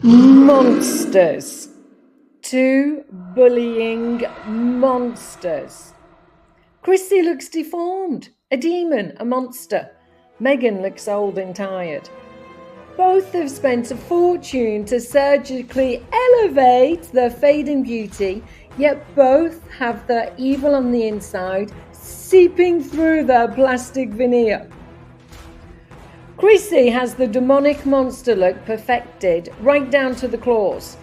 Monsters. Two bullying monsters. Chrissy looks deformed, a demon, a monster. Meghan looks old and tired. Both have spent a fortune to surgically elevate their fading beauty, yet both have their evil on the inside seeping through their plastic veneer. Chrissy has the demonic monster look perfected, right down to the claws.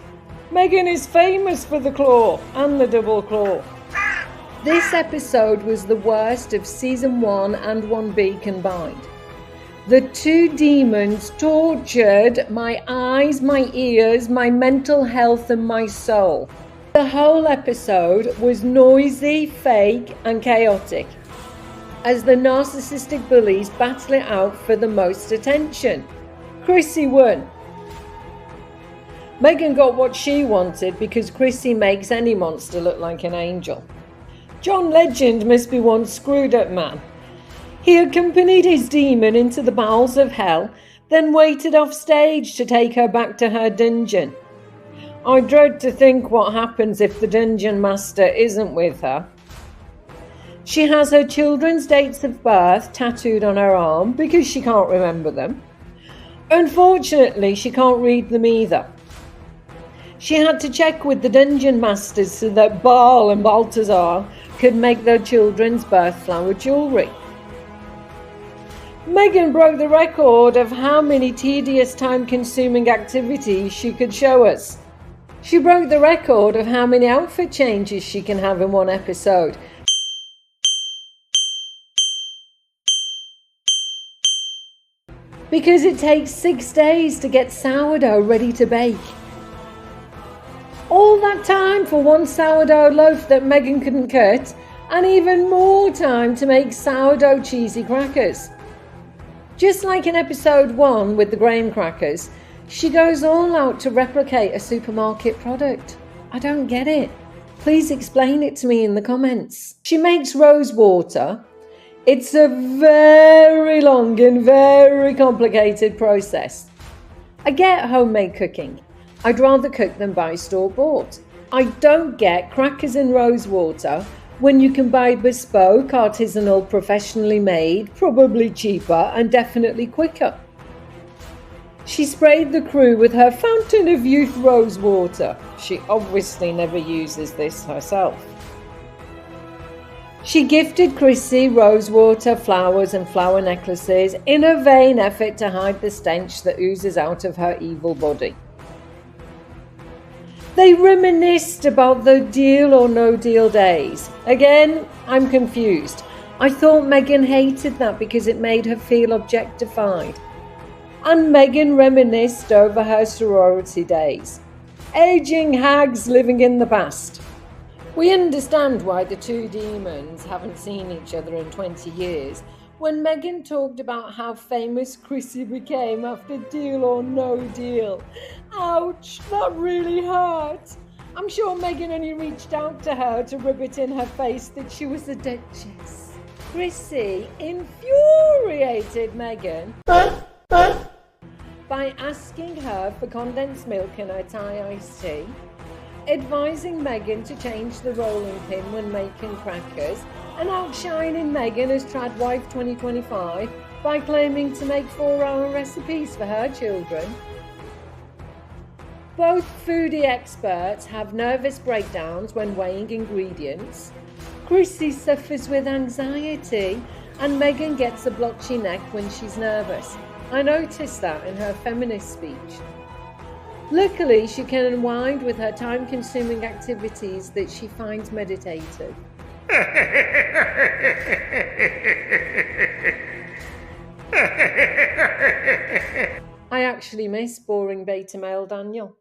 Meghan is famous for the claw and the double claw. This episode was the worst of season 1 and 1B combined. The two demons tortured my eyes, my ears, my mental health and my soul. The whole episode was noisy, fake and chaotic, as the narcissistic bullies battle it out for the most attention. Chrissy won. Meghan got what she wanted because Chrissy makes any monster look like an angel. John Legend must be one screwed up man. He accompanied his demon into the bowels of hell, then waited off stage to take her back to her dungeon. I dread to think what happens if the dungeon master isn't with her. She has her children's dates of birth tattooed on her arm because she can't remember them. Unfortunately, she can't read them either. She had to check with the dungeon masters so that Baal and Balthazar could make their children's birth flower jewellery. Meghan broke the record of how many tedious, time-consuming activities she could show us. She broke the record of how many outfit changes she can have in one episode. Because it takes 6 days to get sourdough ready to bake. All that time for one sourdough loaf that Meghan couldn't cut, and even more time to make sourdough cheesy crackers. Just like in episode 1 with the graham crackers, she goes all out to replicate a supermarket product. I don't get it. Please explain it to me in the comments. She makes rose water. It's a very long and very complicated process. I get homemade cooking. I'd rather cook than buy store-bought. I don't get crackers and rose water when you can buy bespoke, artisanal, professionally made, probably cheaper and definitely quicker. She sprayed the crew with her Fountain of Youth rose water. She obviously never uses this herself. She gifted Chrissy rose water, flowers and flower necklaces in a vain effort to hide the stench that oozes out of her evil body. They reminisced about the deal or no deal days. Again, I'm confused. I thought Meghan hated that because it made her feel objectified. And Meghan reminisced over her sorority days. Aging hags living in the past. We understand why the two demons haven't seen each other in 20 years when Meghan talked about how famous Chrissy became after Deal or No Deal. Ouch, that really hurt. I'm sure Meghan only reached out to her to rub it in her face that she was a duchess. Chrissy infuriated Meghan by asking her for condensed milk in her Thai iced tea, advising Meghan to change the rolling pin when making crackers, and outshining Meghan as Trad Wife 2025 by claiming to make 4-hour recipes for her children. Both foodie experts have nervous breakdowns when weighing ingredients. Chrissy suffers with anxiety, and Meghan gets a blotchy neck when she's nervous. I noticed that in her feminist speech. Luckily, she can unwind with her time-consuming activities that she finds meditative. I actually miss boring beta male Daniel.